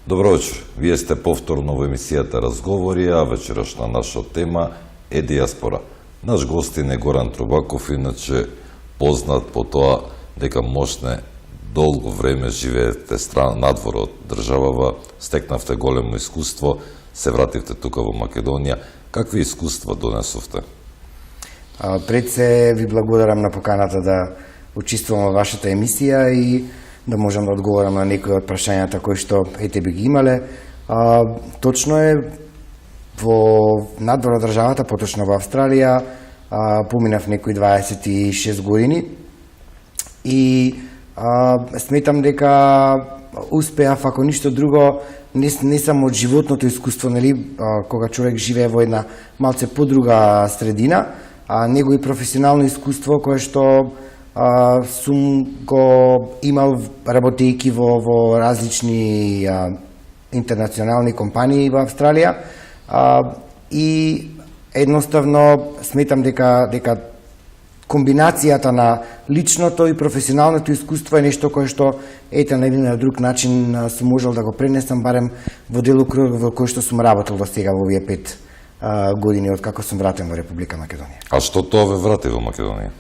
Добро вечер. Вие сте повторно во емисијата Разговори, а вечерашна наша тема е дијаспора. Наш гостин е Горан Трубаков, иначе познат по тоа дека можне долго време живеете надвор од државава, стекнавте големо искуство, се вративте тука во Македонија. Какви искуства донесовте? Пред се ви благодарам на поканата да учествувам во вашата емисија и да можам да одговорам на некои од прашањата кои што ете би ги имале. Точно е, во надвор од државата, поточно во Австралија, поминав некои 26 години и сметам дека успеав, ако ништо друго, не само од животното искуство, кога човек живее во една малце подруга средина, него и професионално искуство кое што сум го имал работејќи во различни интернационални компании во Австралија и едноставно сметам дека комбинацијата на личното и професионалното искуство е нешто кое што на друг начин сум можел да го пренесам барем во делокруг во кој што сум работел до сега во овие 5 години од како сум вратен во Република Македонија. А што тоа ве врати во Македонија?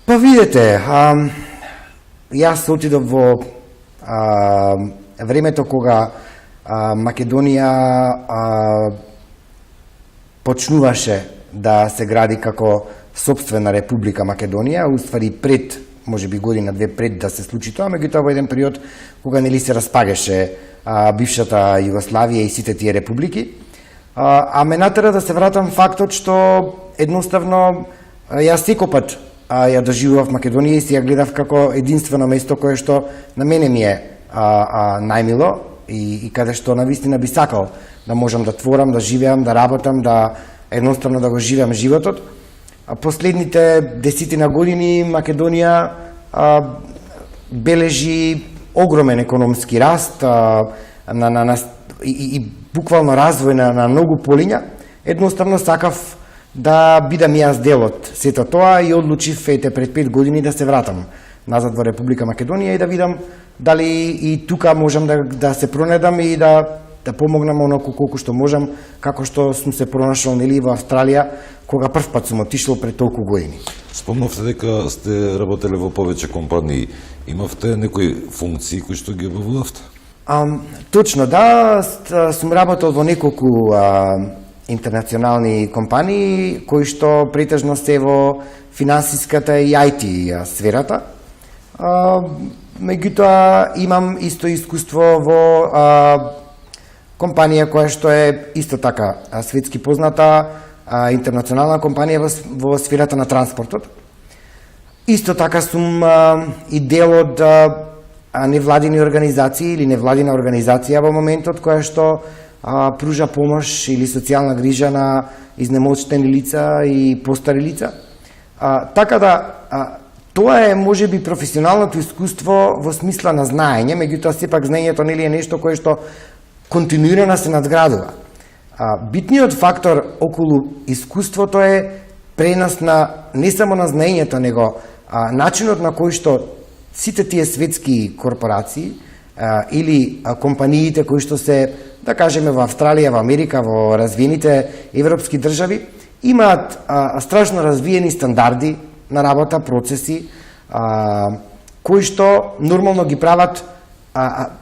Па видете, јас се отидов во времето кога Македонија почнуваше да се гради како сопствена Република Македонија, уствари пред, можеби година-две пред да се случи тоа, меѓутоа во еден период кога нели се распагаше бившата Југославија и сите тие републики. А ме натера да се вратам фактот што едноставно јас секој ја доживував Македонија и си ја гледав како единствено место кое што на мене ми е најмило и каде што навистина би сакал да можам да творам, да живеам, да работам, да едноставно да го живеам животот. Последните десетина години Македонија бележи огромен економски раст и буквално развој на многу полиња. Едноставно сакав да бидам јас дел од сето тоа и одлучив пред 5 години да се вратам назад во Република Македонија и да видам дали и тука можам да се пронедам и да помогнам оноку колку што можам, како што сум се пронашол во Австралија, кога првпат сум отишол пред толку години. Спомнавте дека сте работеле во повеќе компании. Имавте некои функции кои што ги обавувавте? Точно, да, сум работел во неколку интернационални компании кои што претежно се во финансиската и IT сферата. Меѓутоа имам исто искуство во компанија која што е исто така светски позната, интернационална компанија во сферата на транспортот. Исто така сум и дел од невладини организации или невладина организација во моментот која што пружа помош или социјална грижа на изнемоштени лица и постари лица. Така да, тоа е можеби професионалното искуство во смисла на знаење, меѓутоа сепак знаењето нели е нешто кое што континуирано се надградува. Битниот фактор околу искуството е пренос на не само на знаењето, него начинот на кој што сите тие светски корпорации или компаниите кои што се, да кажеме, во Австралија, во Америка, во развиените европски држави, имаат страшно развиени стандарди на работа, процеси, кои што нормално ги прават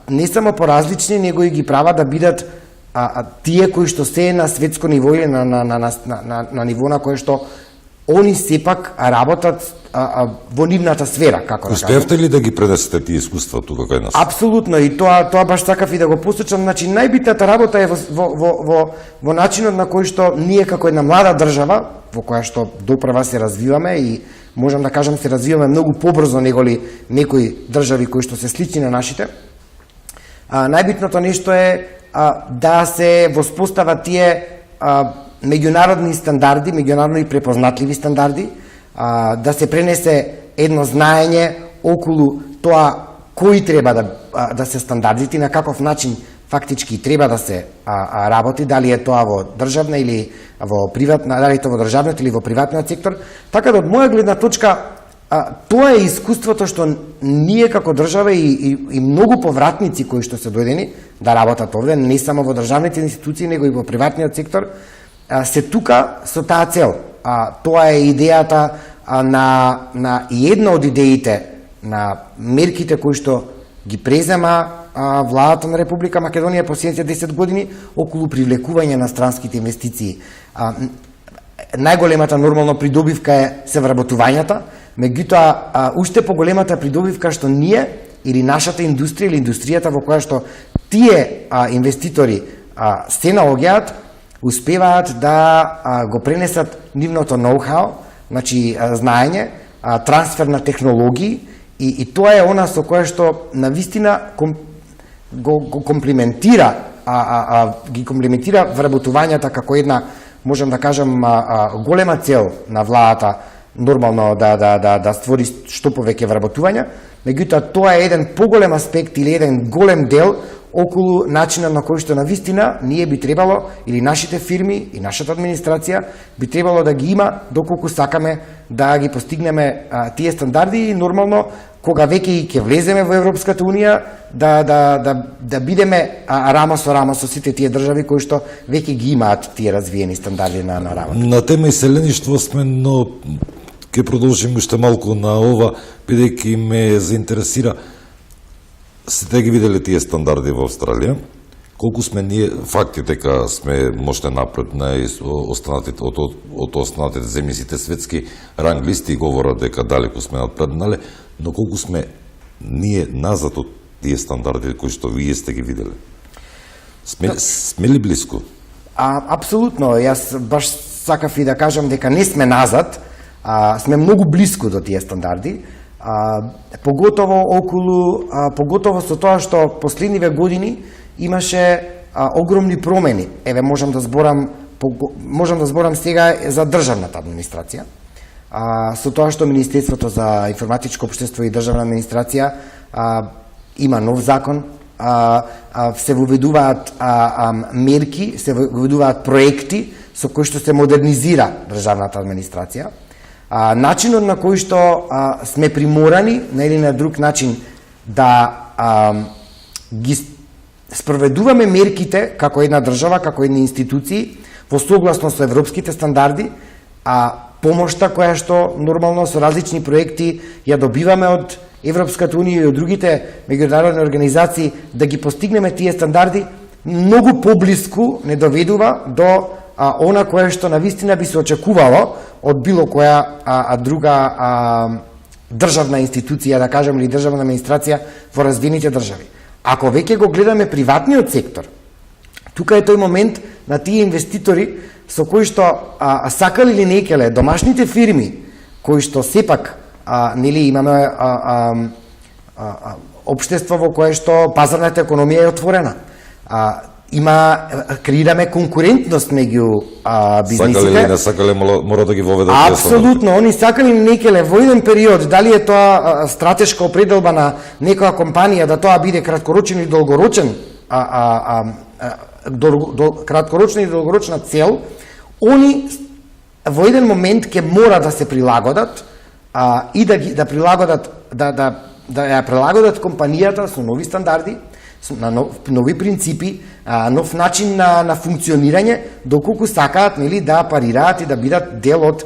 не само поразлични, него и ги прават да бидат тие кои што се на светско ниво или на ниво на кое што они сепак работат во нивната сфера, како да кажам. Успеавте ли да ги пренесете тие искуства тука кај нас? Апсолутно, и тоа баш сакав и да го посочам. Значи, најбитната работа е во начинот на кој што ние како една млада држава, во која што допрва се развиваме и можам да кажам се развиваме многу побрзо неголи некои држави кои што се слични на нашите. Најбитното нешто е да се воспостават тие меѓународни стандарди, меѓународни препознатливи стандарди, да се пренесе едно знаење околу тоа кои треба да се стандардите, на каков начин фактички треба да се работи, дали е тоа во државна или во приватна, дали е тоа во државниот или во приватниот сектор. Така да од моја гледна точка тоа е искуството што ние како држава и многу повратници кои што се дојдени да работат овде, не само во државните институции, него и во приватниот сектор, се тука со таа цел. Тоа е идејата на една од идеите на мерките кои што ги презема владата на Република Македонија последните 10 години околу привлекување на странските инвестиции. Најголемата нормално придобивка се вработувањата, меѓутоа уште поголемата придобивка што ние или нашата индустрија или индустријата во која што тие инвеститори се наоѓаат, успеваат да го пренесат нивното ноу-хау, значи знаење, трансфер на технологии и тоа е она со кое што навистина го комплиментира ги комплиментира вработувањата како една, можам да кажам, голема цел на владата, нормално да створи што повеќе вработувања, меѓутоа тоа е еден поголем аспект или еден голем дел околу начинот на кој што навистина ние би требало, или нашите фирми и нашата администрација би требало да ги има доколку сакаме да ги постигнеме тие стандарди и нормално кога веќе и ќе влеземе во Европската Унија да бидеме рамо со рамо со сите тие држави кои што веќе ги имаат тие развиени стандарди на работа. На тема иселеништво сме, но ќе продолжим уште малку на ова, бидејќи ме заинтересира. Сите ги виделе тие стандарди во Австралија, колку сме ние, факти дека сме можете напред од останатите земји, сите светски ранглисти говорат дека далеку сме напреднале, но колку сме ние назад од тие стандарди кои што вие сте ги виделе? Сме ли близко? Апсолутно, јас баш сакав и да кажам дека не сме назад, сме многу близко до тие стандарди, поготово со тоа што последниве години имаше огромни промени. Еве можам да зборам сега за државната администрација. Со тоа што Министерството за информатичко општество и државна администрација има нов закон, се воведуваат мерки, се воведуваат проекти со кои што се модернизира државната администрација. Начинот на кој што сме приморани на или на друг начин да ги спроведуваме мерките како една држава, како една институции во согласно со европските стандарди, помошта која што нормално со различни проекти ја добиваме од Европската Унија и од другите меѓународни организации да ги постигнеме тие стандарди, многу поблиску не доведува до она кое што навистина би се очекувало од било која друга државна институција, да кажем, или државна администрација во развиените држави. Ако веќе го гледаме приватниот сектор, тука е тој момент на тие инвеститори со кои што сакале или не келе, домашните фирми кои што сепак нели имаме општество во кое што пазарната економија е отворена. Креираме конкурентност меѓу бизнисите. Сакале или не сакале, мора да ги воведат. Апсолутно, они сакале или не келе во еден период, дали е тоа стратешка определба на некоја компанија да тоа биде краткорочен и долгорочен, краткорочна и долгорочна цел, они во еден момент ќе мора да се прилагодат и да прилагодат да ја прилагодат компанијата со нови стандарди, на нови принципи, нов начин на функционирање, доколку сакаат нели да парираат и да бидат дел од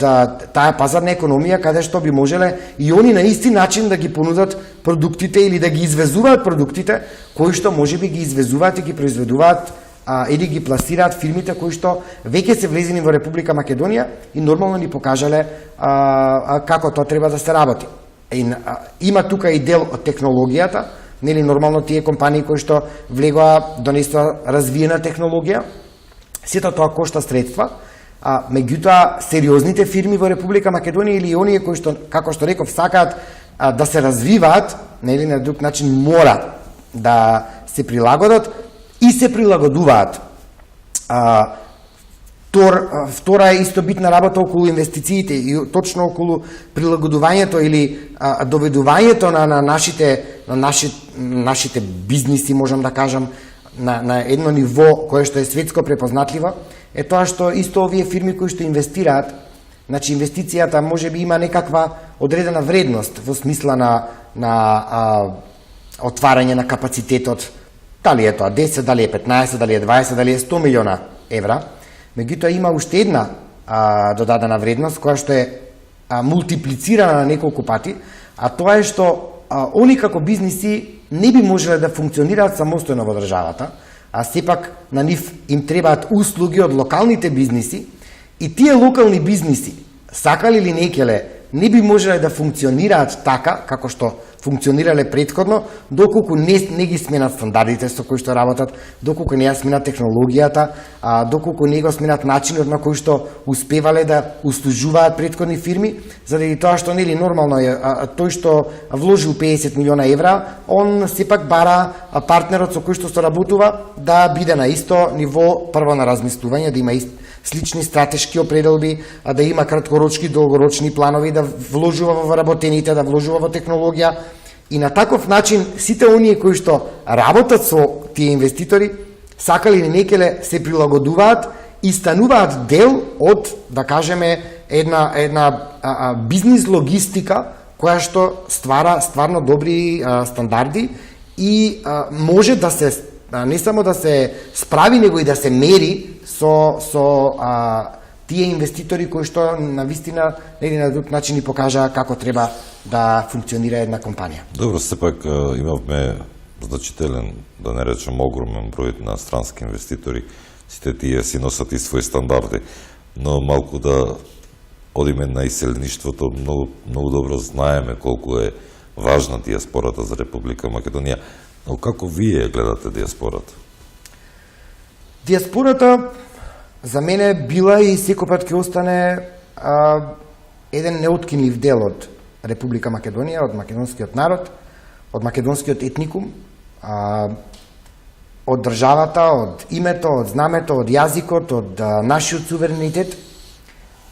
таа пазарна економија каде што би можеле и они на исти начин да ги понудат продуктите или да ги извезуваат продуктите кои што можеби ги извезуваат и ги произведуваат или ги пласираат фирмите кои што веќе се влезени во Република Македонија и нормално ни покажале како тоа треба да се работи. Има тука и дел од технологијата, нели нормално тие компании кои што влегоа донесоа развиена технологија, сето тоа кошта средства, меѓутоа сериозните фирми во Република Македонија или оние кои што, како што реков, сакаат да се развиваат, нели на друг начин мора да се прилагодат и се прилагодуваат. Втора е исто битна работа околу инвестициите и точно околу прилагодувањето или доведувањето на нашите бизниси, можам да кажам, на едно ниво кое што е светско препознатливо, е тоа што исто овие фирми кои што инвестираат, значи инвестицијата можеби има некаква одредена вредност во смисла на отварање на капацитетот, дали е тоа 10, дали е 15, дали е 20, дали е 100 милиона евра. Меѓутоа има уште една додадена вредност која што е мултиплицирана на неколку пати, а тоа е што они како бизниси не би можеле да функционираат самостојно во државата, а сепак на нив им требаат услуги од локалните бизниси и тие локални бизниси, сакале или некеле, не би можеле да функционираат така како што функционирале претходно, доколку не ги сменат стандардите со кои што работат, доколку не ја сменат технологијата, доколку не го сменат начинот на кој што успевале да услужуваат претходни фирми, заради тоа што нели нормално е тој што вложил 50 милиона евра, он сепак бара партнерот со кој што соработува да биде на исто ниво прво на размислување, да има слични стратешки определби, да има краткорочни, долгорочни планови, да вложува во вработените, да вложува во технологија. И на таков начин сите оние кои што работат со тие инвеститори, сакали или некеле се прилагодуваат и стануваат дел од, да кажеме, една бизнис логистика која што ствара стварно добри стандарди и може да се не само да се справи, него и да се мери со тие инвеститори кои што на вистина или на друг начин ни покажа како треба да функционира една компанија. Добро, сепак имавме значителен, да не речем огромен број на странски инвеститори, сите тие си носат и своји стандарди, но малку да одиме на иселништвото, многу добро знаеме колку е важна диаспората за Република Македонија, но како вие гледате диаспората? Диаспората за мене била и секој ќе остане еден неоткинлив дел од Република Македонија, од македонскиот народ, од македонскиот етникум, од државата, од името, од знамето, од јазикот, од нашиот суверенитет.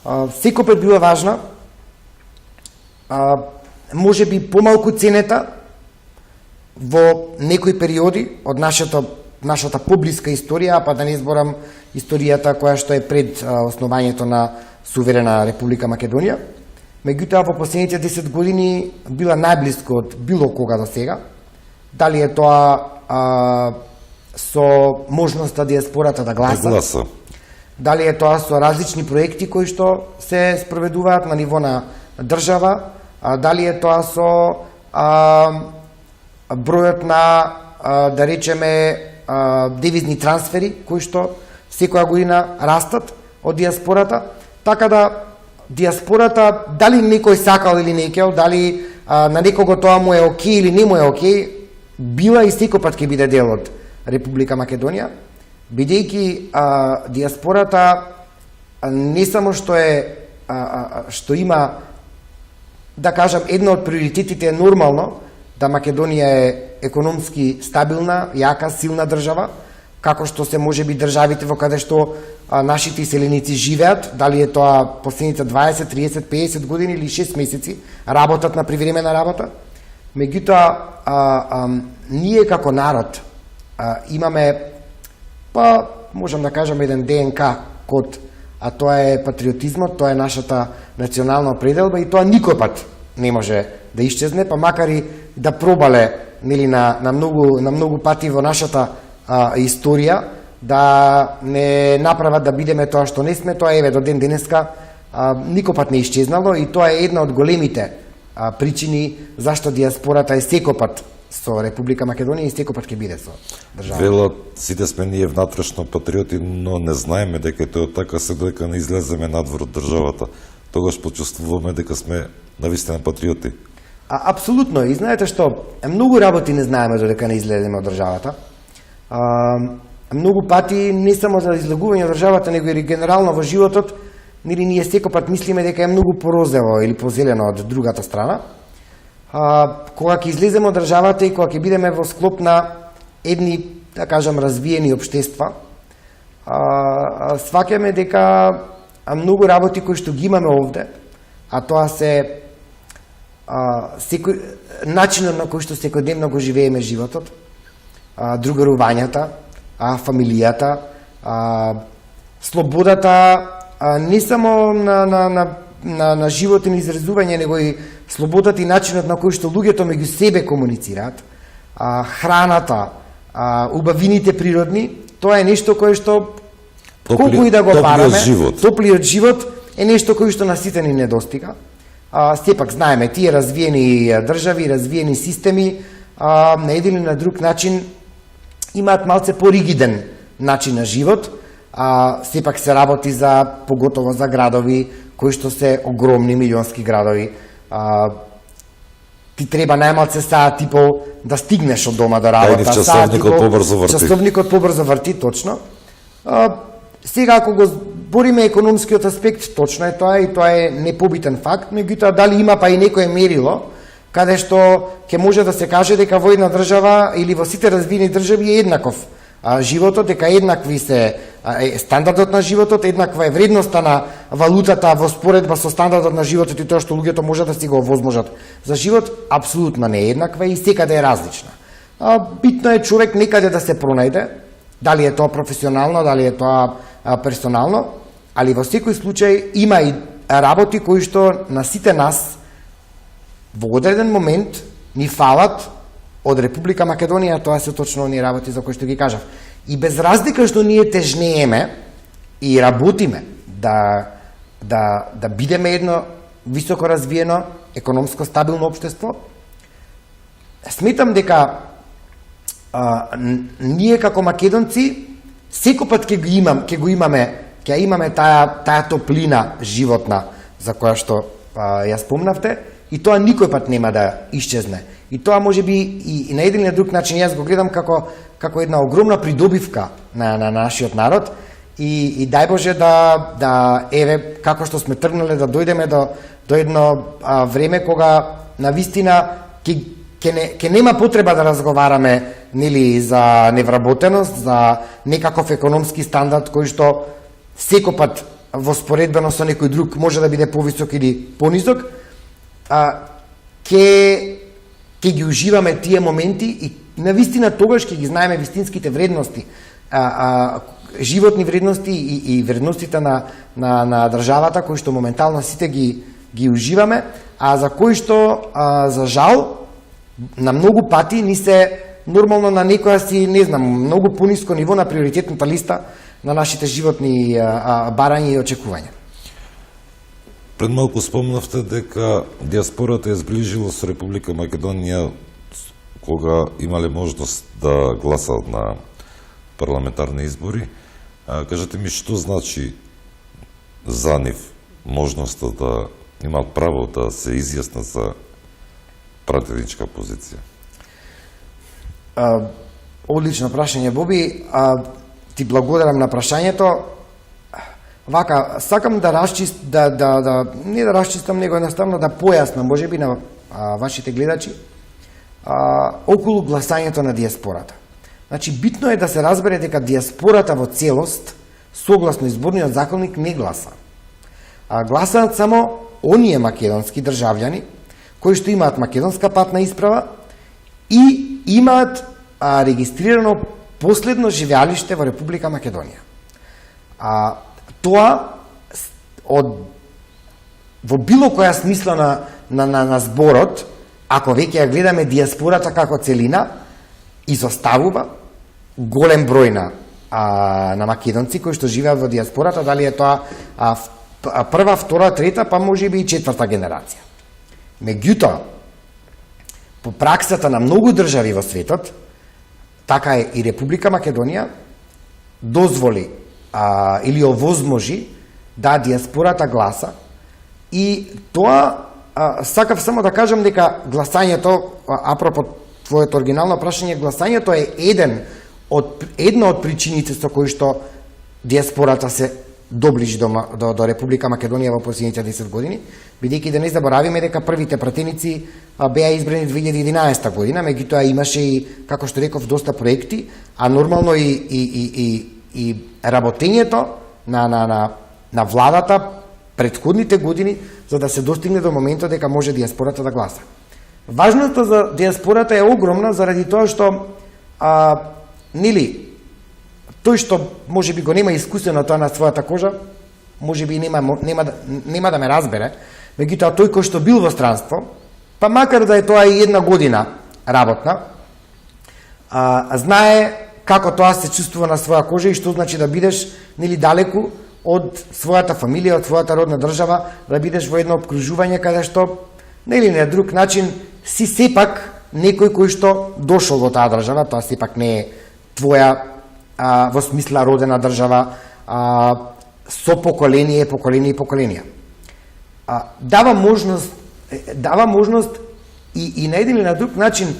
Секој била важна, може би помалку ценета во некои периоди од нашата поблиска историја, па да не зборам историјата која што е пред основањето на суверена Република Македонија. Меѓутоа, во последните 10 години била најблиско од било кога до сега. Дали е тоа со можноста диаспората да гласа, дали е тоа со различни проекти кои што се спроведуваат на ниво на држава, дали е тоа со бројот на, да речеме, девизни трансфери кои што секоја година растат од диаспората, така да диаспората, дали некој сакал или не кел, дали на некого тоа му е окей или не му е окей, била и секојпат ќе биде дел од Република Македонија, бидејќи диаспората не само што има, да кажам, една од приоритетите е нормално да Македонија е економски стабилна, јака, силна држава, како што се може би државите во каде што нашите иселеници живеат, дали е тоа последните 20, 30, 50 години или 6 месеци, работат на привремена работа. Меѓутоа, ние како народ имаме, па можам да кажам, еден ДНК код, а тоа е патриотизмот, тоа е нашата национална определба и тоа никој пат не може да исчезне, па макар и да пробале нели на многу пати во нашата историја да не направат да бидеме тоа што не сме, тоа еве до ден денеска никој пат не исчезнало и тоа е една од големите причини зашто диаспората е секој пат со Република Македонија и секој пат ќе биде со државата. Велат, сите сме ние внатрешно патриоти, но не знаеме дека тоа така се дека не излеземе надвор од државата. Тогаш почувствуваме дека сме навистина патриоти. Апсолутно, и знаете што, многу работи не знаеме додека не излеземе од државата. Многу пати не само за излегување од државата, него и генерално во животот, нели ние секој пат мислиме дека е многу порозево или позелено од другата страна. Кога ќе излеземе од државата и кога ќе бидеме во склоп на едни, да кажам, развиени општества, сваќаме дека многу работи кои што ги имаме овде, а тоа се начинот на кој што секојдневно го живееме животот, другарувањата, фамилијата, слободата, не само на живот и на изразување, него и слободата и начинот на кој што луѓето меѓу себе комуницираат, храната, убавините природни, тоа е нешто кое што колку и да го бараме, топлиот живот е нешто кој што на сите ни недостига. Сепак знаеме, тие развиени држави, развиени системи, на еден или на друг начин имаат малце поригиден начин на живот, сепак се работи за, поготово за градови, кои што се огромни милионски градови. Ти треба најмалце саат и пол да стигнеш од дома до работа. Часовникот побрзо врти. Часовникот побрзо врти, точно. Сега, ако го бориме економскиот аспект, точно е тоа и тоа е непобитен факт, меѓутоа дали има па и некое мерило, каде што ќе може да се каже дека во една држава или во сите развиени држави е еднаков животот, дека еднакви се стандардот на животот, еднаква е вредноста на валутата во споредба со стандардот на животот и тоа што луѓето можат да си го овозможат за живот, апсолутно не е еднаква и секаде е различна. Битно е човек некаде да се пронајде, дали е тоа професионално, дали е тоа персонално, али во секој случај има и работи кои што на сите нас во одреден момент ни фалат од Република Македонија, тоа се точно оние работи за кои што ги кажав. И без разлика што ние тежнееме и работиме да бидеме едно високо развиено, економско стабилно општество, сметам дека ние како македонци секој пат ќе имаме таа топлина животна за која што ја спомнавте, и тоа никој пат нема да исчезне. И тоа може би и на еден или друг начин јас го гледам како една огромна придобивка на нашиот народ и дај Боже да еве како што сме тргнале да дојдеме до едно време кога навистина ќе нема потреба да разговараме нели за невработеност, за некаков економски стандард кој што секој пат во споредбено со некој друг може да биде повисок или понисок, ќе ги уживаме тие моменти и навистина тогаш ќе ги знаеме вистинските вредности, животни вредности и вредностите на државата кои што моментално сите ги уживаме, а за кои што за жал на многу пати ни се нормално на некоја си, не знам, многу пониско ниво на приоритетната листа на нашите животни барања и очекувања. Пред малку спомнавте дека диаспората е зближила со Република Македонија кога имале можност да гласат на парламентарни избори. Кажете ми, што значи за нив можноста да имаат право да се изјаснат за пратеничка позиција? Одлично прашање, Боби. Ти благодарам на прашањето. Вака, сакам да не да расчистам, него едноставно да појаснам, можеби на вашите гледачи, околу гласањето на диаспората. Значи, битно е да се разбере дека диаспората во целост, согласно изборниот законник, не гласа. Гласаат само оние македонски државјани кои што имаат македонска патна исправа и имаат регистрирано последно живеалиште во Република Македонија. Тоа во било која смисла на зборот, ако веќе ја гледаме диаспората како целина, изоставува голем број на македонци кои што живеат во диаспората, дали е тоа прва, втора, трета, па можеби и четврта генерација. Меѓутоа, по праксата на многу држави во светот, така е и Република Македонија дозволи или овозможи да диаспората гласа и тоа сакав само да кажам дека гласањето, апропо твоето оригинално прашање, гласањето е една од причините со кои што диаспората се доближи до Република Македонија во последните 10 години, бидејќи да не заборавиме дека првите пратеници беа избрани 2011 година, меѓутоа имаше и, како што реков, доста проекти, а нормално и работењето на владата претходните години за да се достигне до моментот дека може диаспората да гласа. Важноста за диаспората е огромна заради тоа што тој што можеби го нема искусено тоа на својата кожа, можеби нема да ме разбере, меѓутоа тој кој што бил во странство, па макар да е тоа и една година работна, знае како тоа се чувствува на своја кожа и што значи да бидеш нели далеку од својата фамилија, од својата родна држава, да бидеш во едно обкружување каде што нели на друг начин си сепак некој кој што дошол во таа држава, тоа сепак не е твоја во смисла родена држава, со поколение и поколенија. Дава можност и на еден или на друг начин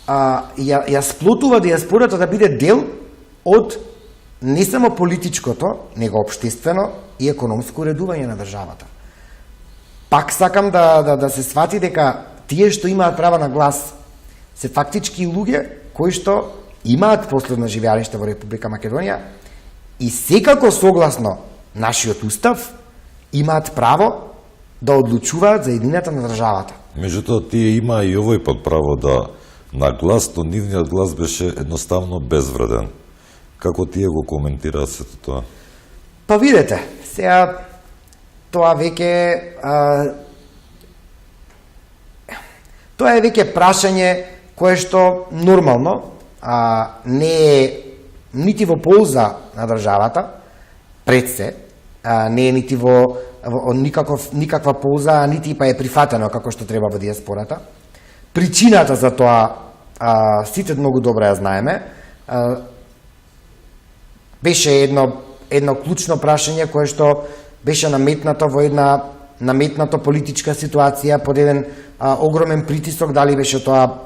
ја сплотува диаспората да биде дел од не само политичкото, него општествено и економско уредување на државата. Пак сакам да се свати дека тие што имаат права на глас се фактички луѓе кои што имаат последно живеалиште во Република Македонија и секако согласно нашиот устав имаат право да одлучуваат за едината на државата. Меѓутоа, тие има и овој пат право да на глас, но нивниот глас беше едноставно безвреден. Како тие го коментираат сето тоа? Па видете, сега тоа веќе тоа е веќе прашање кое што нормално не е нити во полза на државата, пред се, не е нити во никаква полза, нити па е прифатено како што треба во диаспората. Причината за тоа сите многу добро ја знаеме. Беше едно клучно прашање кое што беше наметнато во една наметната политичка ситуација под еден огромен притисок, дали беше тоа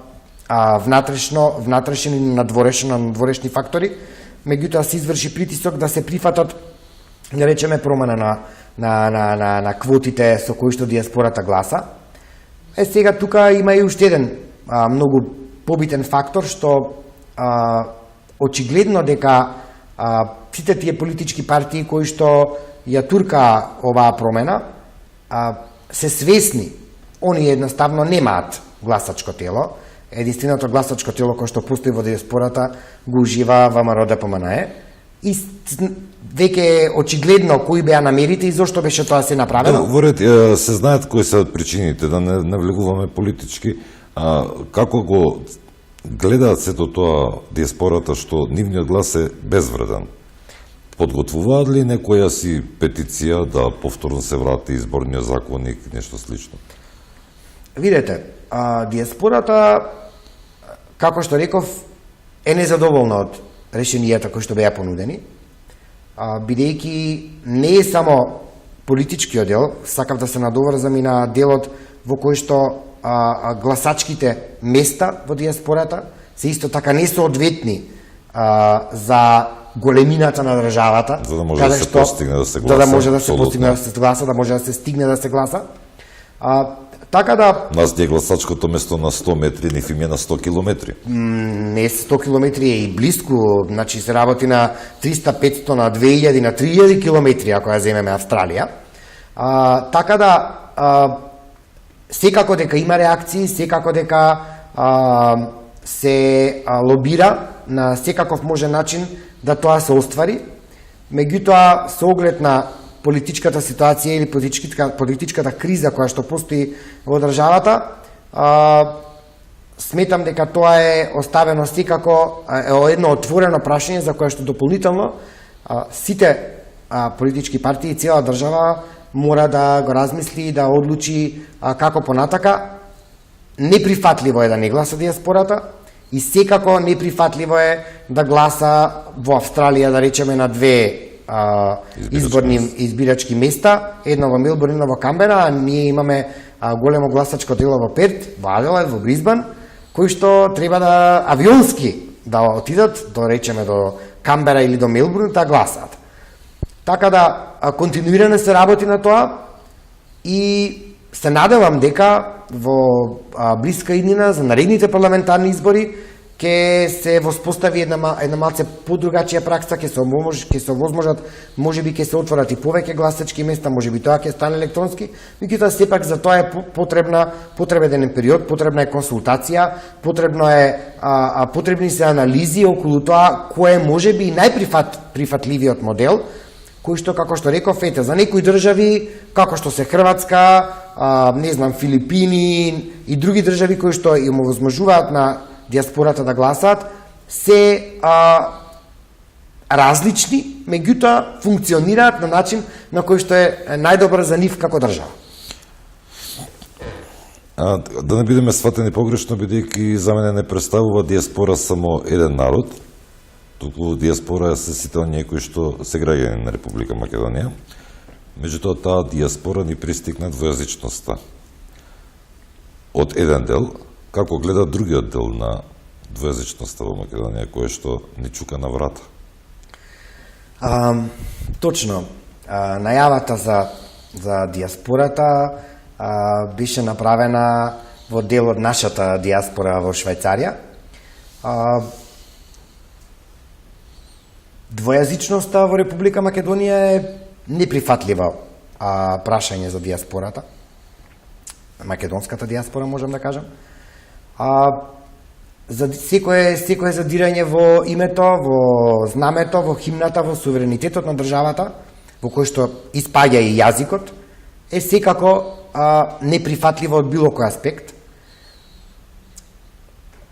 внатрешен или надворешни фактори, меѓутоа се изврши притисок да се прифатат, да речеме, промена на квотите со кои што диаспората гласа. Сега тука има и уште еден многу побитен фактор, што очигледно дека сите тие политички партии кои што ја турка оваа промена се свесни, они едноставно немаат гласачко тело. Единственото гласачко тело кое што постои во диаспората го ужива ВМРО ДПМНЕ и веќе очигледно кои беа намерите и зошто беше тоа се направено. Во ред, се знаат кои се причините, да не навлегуваме политички. Како го гледаат сето тоа диаспората што нивниот глас е безвреден? Подготвуваат ли некоја си петиција да повторно се врати изборниот законник, нешто слично? Видете, диаспората, како што реков, е незадоволна од решенијата кои што беа понудени, бидејќи не е само политичкиот дел, сакав да се надоврзам и на делот во кој што гласачките места во диаспората се исто така несоодветни за големината на државата, за да може да се постигне да се гласа, да може да се постигне да се гласа, да може да се стигне да се гласа. Така да нас е гласачкото место на 100 метри, ниф им е на 100 километри. Не 100 километри е и близко, значи се работи на 300, 500, на 2000, на 3000 километри, ако ја земеме Австралија. Така да секако дека има реакции, секако дека се лобира на секаков можен начин да тоа се оствари, меѓутоа со оглед на политичката ситуација или политичката криза која што постои во државата, сметам дека тоа е оставено секако едно отворено прашање за кое што дополнително сите политички партии и цела држава мора да го размисли и да одлучи како понатака. Неприфатливо е да не гласа диаспората и секако неприфатливо е да гласа во Австралија, да речеме, на две изборни избирачки места, едно во Мелбурн, едно во Камбера, а ние имаме големо гласачко дело во Перт, во Аделаид, во Брисбан, кои што треба да авионски да отидат, да речеме, до Камбера или до Мелбурн, да гласаат. Така да континуирано се работи на тоа и се надевам дека во блиска иднина за наредните парламентарни избори ќе се воспостави една малце подругачија пракса, ќе се овозможат, можеби ќе се отворат и повеќе гласачки места, можеби тоа ќе стане електронски, меѓутоа сепак за тоа е потребен период, потребна е консултација, потребни се анализи околу тоа кој е можеби најприфатливиот модел кои што, како што реков, ете, за некои држави, како што се Хрватска, не знам, Филипини и други држави кои што им овозможуваат на диаспората да гласаат, се различни, меѓутоа функционираат на начин на кој што е најдобар за нив како држава. Да не бидеме сватени погрешно, бидејќи за мене не представува диаспора само еден народ, туку диаспора се сите оние кои што се граѓани на Република Македонија. Меѓутоа, таа диаспора ни пристигна двојазичноста. Од еден дел, како гледа другиот дел на двојазичноста во Македонија, кое што ни чука на врата. Точно. Најавата за диаспората беше направена во дел од нашата диаспора во Швајцарија. Двојазичноста во Република Македонија е неприфатлива прашање за диаспората. Македонската диаспора, можам да кажам. За секое задирање во името, во знамето, во химната, во суверенитетот на државата, во кој што испаѓа и јазикот, е секако неприфатливо од било кој аспект.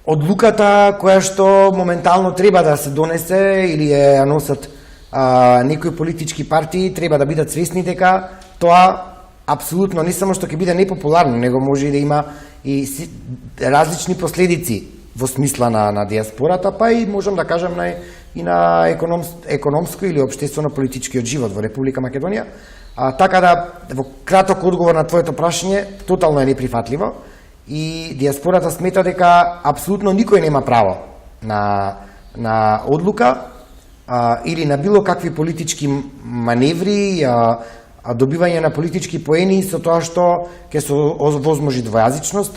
Одлуката која што моментално треба да се донесе или ја носат некои политички партии, треба да бидат свесни дека тоа апсолутно не само што ќе биде непопуларно, него може и да има и различни последици во смисла на диаспората, па и можам да кажам и на економско или општествено-политичкиот живот во Република Македонија. Така да, во краток одговор на твоето прашање, тотално е неприфатливо и диаспората смета дека апсолутно никој нема право на одлука или на било какви политички маневри, добивање на политички поени со тоа што ќе се овозможи двојазичност.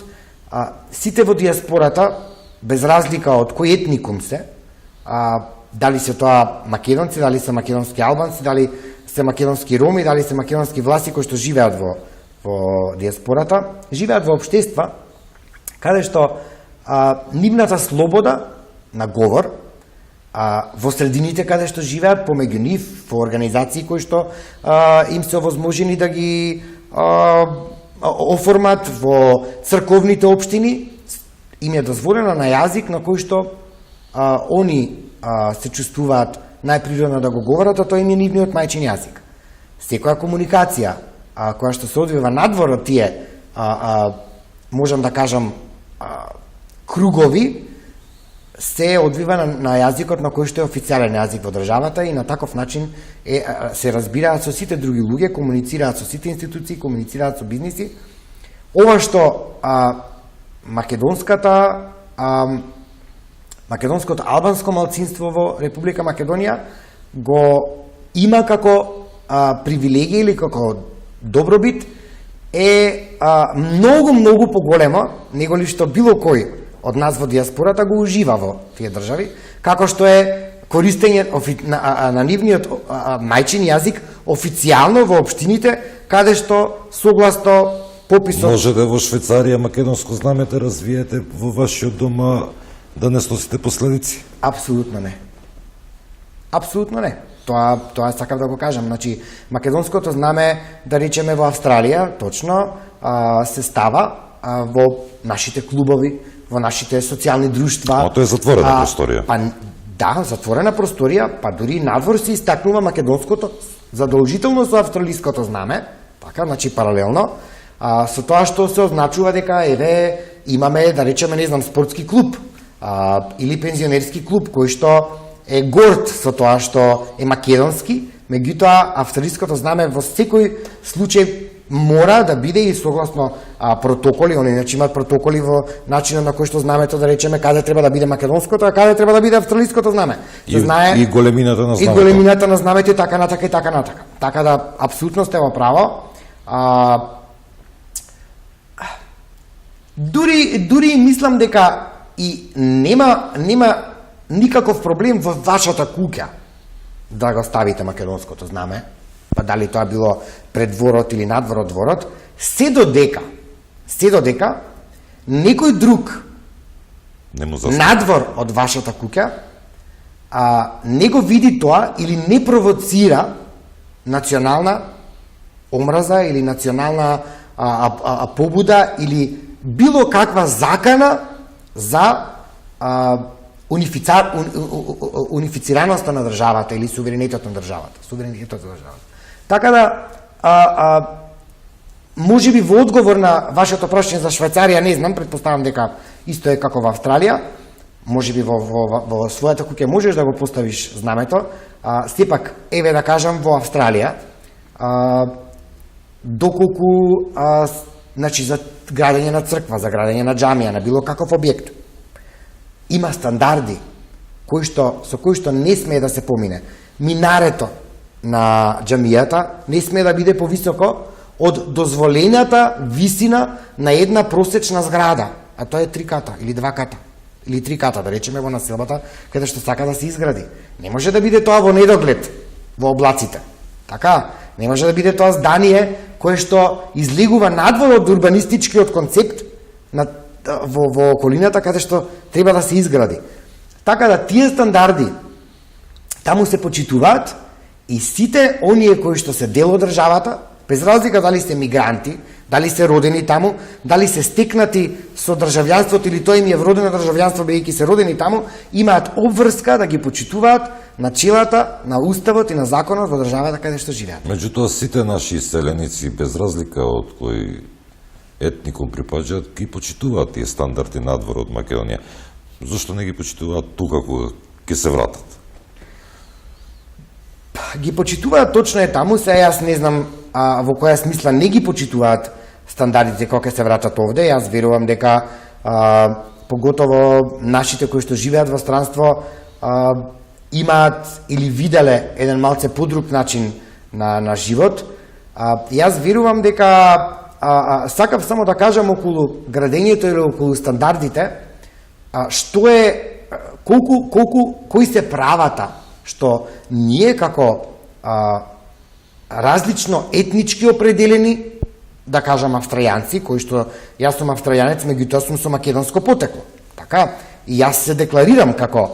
Сите во диаспората, без разлика од кој етникум се, дали се тоа македонци, дали се македонски албанци, дали се македонски роми, дали се македонски власти кои што живеат во диаспората, живеат во општества каде што нивната слобода на говор, во средините каде што живеат, помеѓу нив, во организации кои што им се овозможени да ги оформат во црковните општини, им е дозволено на јазик на кој што они се чувствуваат најприродно да го говорат, а тоа им е нивниот мајчин јазик. Секоја комуникација која што се одвива надвор од тие, можам да кажам, кругови, се одвива на јазикот на кој што е официјален јазик во државата и на таков начин се разбираат со сите други луѓе, комуницираат со сите институции, комуницираат со бизниси. Ова што македонското албанско малцинство во Република Македонија го има како привилегија или како добробит е многу поголемо неголи што било кој од нас во диаспората го ужива во тие држави, како што е користење на нивниот мајчин јазик официјално во општините, каде што согласно пописот... Може да во Швајцарија македонско знаме да развиете во вашиот дом, да не сносите последици? Апсолутно не. Апсолутно не. Тоа сакав да го кажам. Значи, македонското знаме, да речеме во Австралија, точно, се става во нашите клубови, во нашите социјални друштва. А тоа е затворена просторија. Да, затворена просторија, па дури надвор се истакнува македонското задолжително со австралиското знаме, така, значи паралелно, со тоа што се означува дека еве имаме, да речеме, не знам, спортски клуб или пензионерски клуб кој што е горд со тоа што е македонски, меѓутоа австралиското знаме во секој случај мора да биде и согласно протоколи, они значи имаат протоколи во начинот на кој што знамето, да речеме, каде треба да биде македонското, а каде треба да биде австралиското знаме. И големината на знамето. И големината на знамето и така натака и така натака. Така да апсолутно сте во право. Дури мислам дека и нема никаков проблем во вашата куќа да го ставите македонското знаме, па дали тоа било пред дворот или надвор од дворот, се додека некој друг надвор од вашата куќа не го види тоа или не провоцира национална омраза или национална побуда или било каква закана за унифицираноста на државата или суверенитетот на државата. Така да, може би во одговор на вашето прашање за Швајцарија, не знам, предпоставам дека исто е како во Австралија, може би во својата куќа можеш да го поставиш знамето, сепак, еве да кажам, во Австралија, доколку, значи, за градење на црква, за градење на џамија, на било каков објект, има стандарди со кои што не смее да се помине. Минарето на џамијата не смее да биде повисоко од дозволената висина на една просечна зграда, а тоа е 3 ката или 2 ката или 3 ката, да речеме во населбата каде што сака да се изгради. Не може да биде тоа во недоглед во облаците. Така, не може да биде тоа здание кое што излегува надвор од урбанистичкиот концепт во околината каде што треба да се изгради. Така да тие стандарди таму се почитуваат и сите оние кои што се дел од државата, без разлика дали се мигранти, дали се родени таму, дали се стекнати со државјанството или тоа им е вродено државјанство бидејќи се родени таму, имаат обврска да ги почитуваат начелата на уставот и на законот во државата каде што живеат. Меѓутоа, сите наши иселеници, без разлика од кој етникум припаѓаат, ги почитуваат тие стандарди надвор од Македонија. Зошто не ги почитуваат тука кога ќе се вратат? Ги почитуваат, точно е таму, сега јас не знам во која смисла не ги почитуваат стандардите кога ќе се вратат овде. Јас верувам дека поготово нашите кои што живеат во странство имаат или виделе еден малце подруг начин на живот. Јас верувам дека сакав само да кажам околу градењето или околу стандардите, што е, кои се правата што ние како различно етнички определени, да кажам австрајанци, кои што јас сум австрајанец, меѓутоа сум со македонско потекло. Така, и јас се декларирам како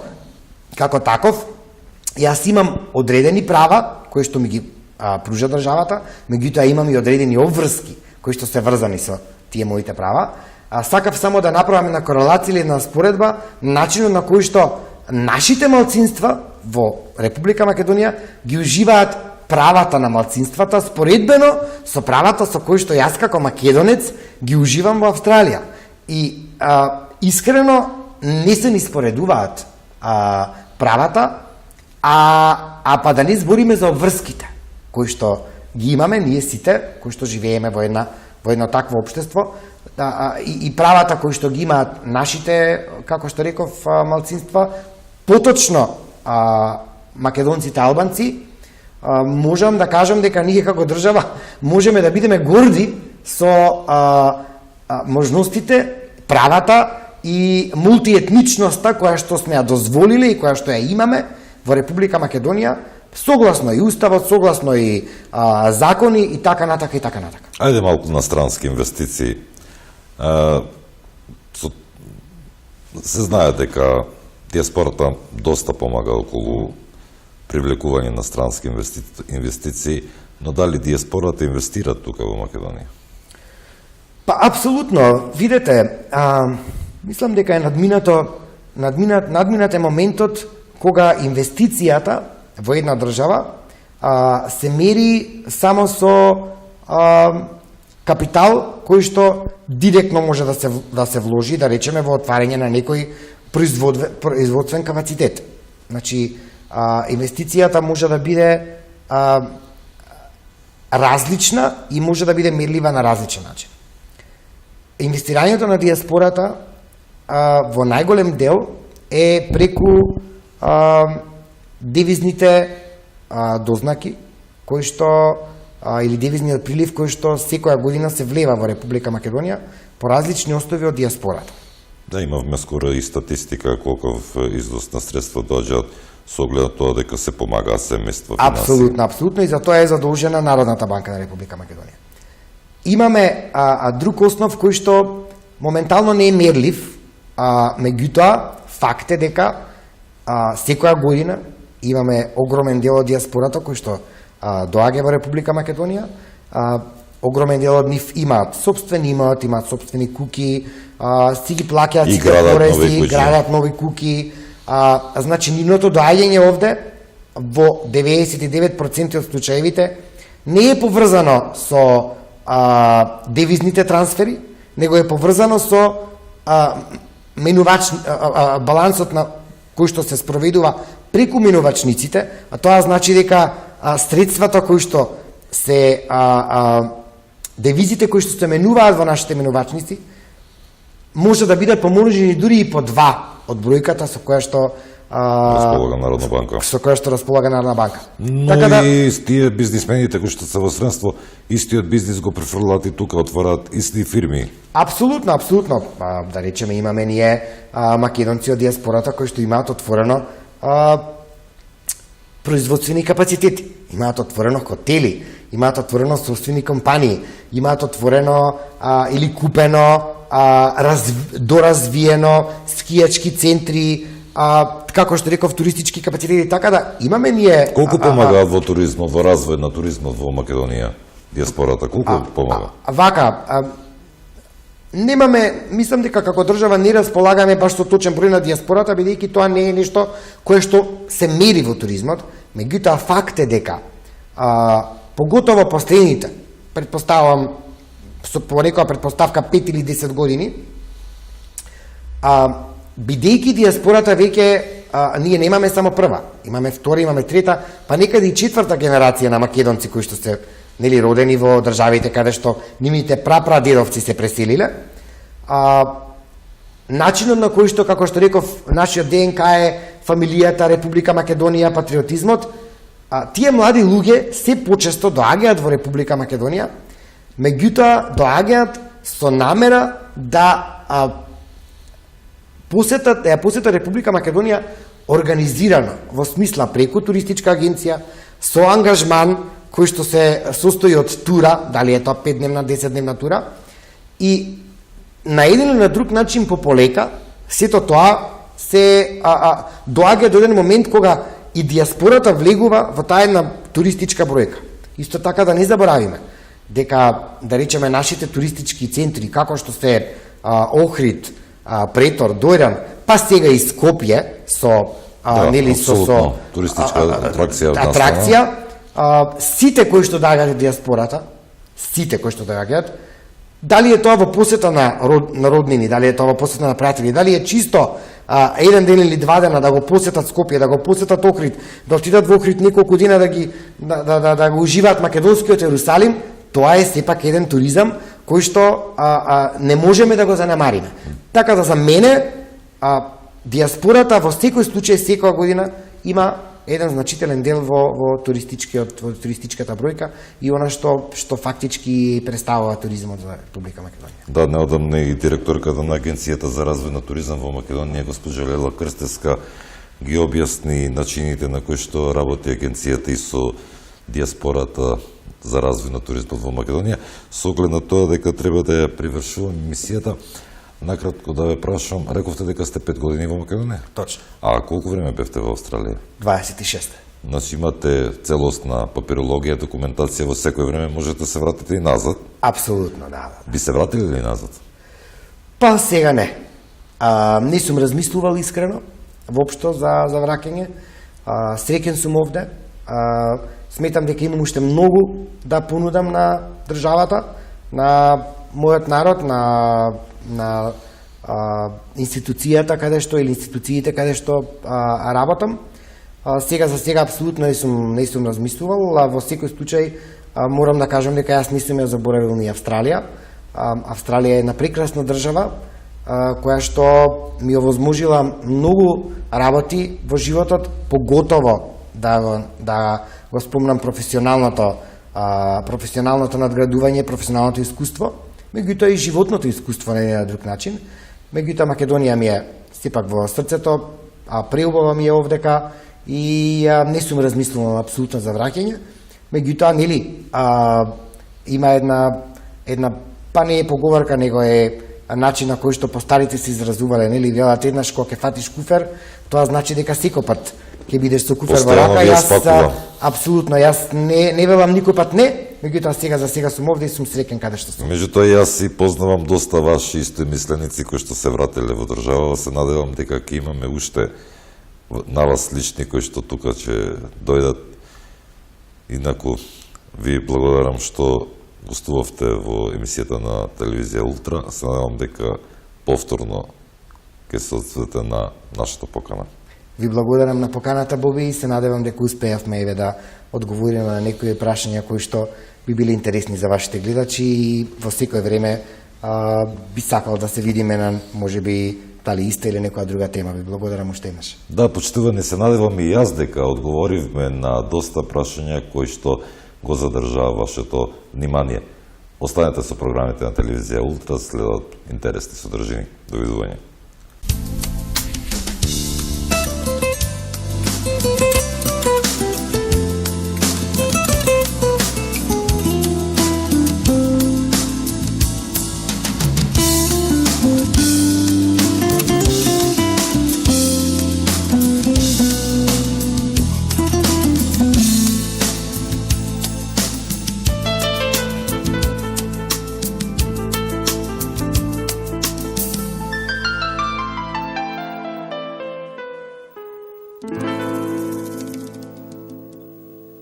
таков, јас имам одредени права кои што ми ги пружа државата, меѓутоа имам и одредени обврски кои што се врзани со тие моите права. Сакав само да направам една корелација или една споредба начинот на кој што нашите малцинства во Република Македонија ги уживаат правата на малцинствата споредбено со правата со кои што јас како македонец ги уживам во Австралија. И искрено не се ни споредуваат правата, па да не збориме за обврските кои што ги имаме ние сите кои што живееме во едно такво општество, и правата кои што ги имаат нашите, како што реков, малцинства, поточно македонците албанци, можам да кажам дека ние како држава можеме да бидеме горди со можностите, правата и мултиетничноста која што сме ја дозволиле и која што ја имаме во Република Македонија, согласно и уставот, согласно и закони и така натака и така натака. Ајде малку на странски инвестиции. Се знае дека диаспората доста помага околу привлекување на странски инвестиции, но дали диаспората инвестира тука во Македонија? Па, апсолутно. Видете, мислам дека е надминат е моментот кога инвестицијата во една држава се мери само со капитал кој што директно може да се вложи, да речеме, во отварање на некој производствен капацитет. Значи, инвестицијата може да биде различна и може да биде мерлива на различен начин. Инвестирањето на диаспората во најголем дел е преку девизните дознаки кои што или девизниот прилив кој што секоја година се влева во Република Македонија по различни основи од диаспората. Да, имавме скоро и статистика колков износ на средства доаѓаат со оглед на тоа дека се помага семејства финансии. Апсолутно, и за тоа е задолжена Народната банка на Република Македонија. Имаме друг основ кој што моментално не е мерлив, меѓутоа факт е дека секоја година имаме огромен дел од диаспората кој што доаѓа во Република Македонија. Огромен дел од нив имаат собствен имот, имаат собствени куки, си ги плаќаат И сите градат нови пореси, куќи. градат нови куки. Значи, нивното доаѓање овде во 99% од случаевите не е поврзано со девизните трансфери, него е поврзано со балансот на кој што се спроведува преку минувачниците, а тоа значи дека средствата кои што се девизите кои што се менуваат во нашите минувачници може да бидат помножени дури и по 2 од бројката со која што Располага Народна банка. со која што располага Народна банка. Но Така и тие бизнисмените кои што се во средство, истиот бизнис го префрлаат и тука, отвораат исти фирми. Апсолутно, апсолутно. Да речеме, имаме ние македонци од диаспората кои што имаат отворено производствени капацитети, имаат отворено хотели, имаат отворено собствени компании, имаат отворено или купено доразвиено скијачки центри, како што реков, туристички капацитети, така да имаме ние... Колку помагаат во туризмот, во развој на туризмот во Македонија, диаспората, колку помага? Немаме, мислам дека како држава не располагаме баш со точен број на диаспората, бидејќи тоа не е нешто кое што се мери во туризмот, меѓутоа факт е дека поготово последните, претпоставувам по некоја претпоставка 5 или 10 години, бидејќи диаспората веќе ние немаме само прва, имаме втора, имаме трета, па некаде и четврта генерација на македонци кои што се родени во државите каде што нивните прапрадедовци се преселиле. Начинот на кој што, како што реков, нашиот ДНК е фамилијата, Република Македонија, патриотизмот, тие млади луѓе се почесто доаѓаат во Република Македонија, меѓутоа доаѓаат со намера да посетат Република Македонија организирано, во смисла преку туристичка агенција, со ангажман кој што се состои од тура, дали е тоа 5-дневна, 10-дневна тура, и на еден или на друг начин по полека, сето тоа се доаѓа до еден момент кога и диаспората влегува во таа една туристичка бројка. Исто така да не заборавиме дека, да речеме, нашите туристички центри, како што се Охрид, Претор, Дојран, па сега и Скопје со нели со туристичка атракција, сите кои што доаѓаат од диаспората, сите кои што доаѓаат, дали е тоа во посета на роднини, дали е тоа во посета на пријатели, дали е чисто еден ден или 2 дена да го посетат Скопје, да го посетат Охрид, да отидат во Охрид неколку дена да го уживаат македонскиот Ерусалим, тоа е сепак еден туризам кој што не можеме да го занемариме. Така да за мене диаспората во секој случај секоја година има еден значителен дел во туристичката бројка и она што фактички представува туризмот за Република Македонија. Да, неодамна и директорката на Агенцијата за развој на туризам во Македонија, госпожа Лела Крстевска, ги објасни начините на кои што работи агенцијата и со диаспората за развој на туризмот во Македонија, со оглед на тоа дека треба да ја привршуваме мисијата. Накратко да ве прашам, рековте дека сте 5 години во Македонија? Точно. А колку време бевте во Австралија? 26. Значи имате целосна папирологија, документација, во секој време можете да се вратите и назад? Апсолутно, да. Би се вратили ли назад? Па сега не. Не сум размислувал искрено, воопшто за враќање. Среќен сум овде. Сметам дека имам уште многу да понудам на државата, на мојот народ, на институцијата каде што или институциите каде што работам. Сега за сега апсолутно не сум размислувал, а во секој случај морам да кажам дека јас не сум ја заборавил ни Австралија. Австралија е една прекрасна држава која што ми овозможила многу работи во животот, поготово да го спомнам професионалното надградување, професионалното искуство, меѓутоа и животното искуство на еден друг начин. Меѓутоа Македонија ми е сепак во срцето, преубава ми е овдека и не сум размислувал апсолутно за враќање. Меѓутоа, нели, има една па не е поговорка, него е начин на кој што постарите се изразувале, нели, велат еднаш кога ќе фатиш куфер, тоа значи дека секој пат ќе бидеш со куфар во Постојано рака. ви ја Јас спакувам. апсолутно, јас не велам никој пат не, меѓутоа сега за сега сум овде и сум среќен каде што сум. Меѓутоа јас и познавам доста ваши истоимисленици кои што се вратиле во држава, се надевам дека ќе имаме уште на вас лични кои што тука ќе дојдат. Инаку ви благодарам што гостувавте во емисијата на телевизија Ултра. Се надевам дека повторно ќе се одзовете на нашата покана. Ви благодарам на поканата, Боби, и се надевам дека успеавме еве да одговориме на некои прашања кои што би биле интересни за вашите гледачи и во секој време би сакал да се видиме на можеби дали иста или некоја друга тема. Ви благодарам уште еднаш. Да, почитувани, се надевам и јас дека одговоривме на доста прашања кои што го задржаа вашето внимание. Останете со програмите на телевизија Ултра, следат интересни содржини. Довидување.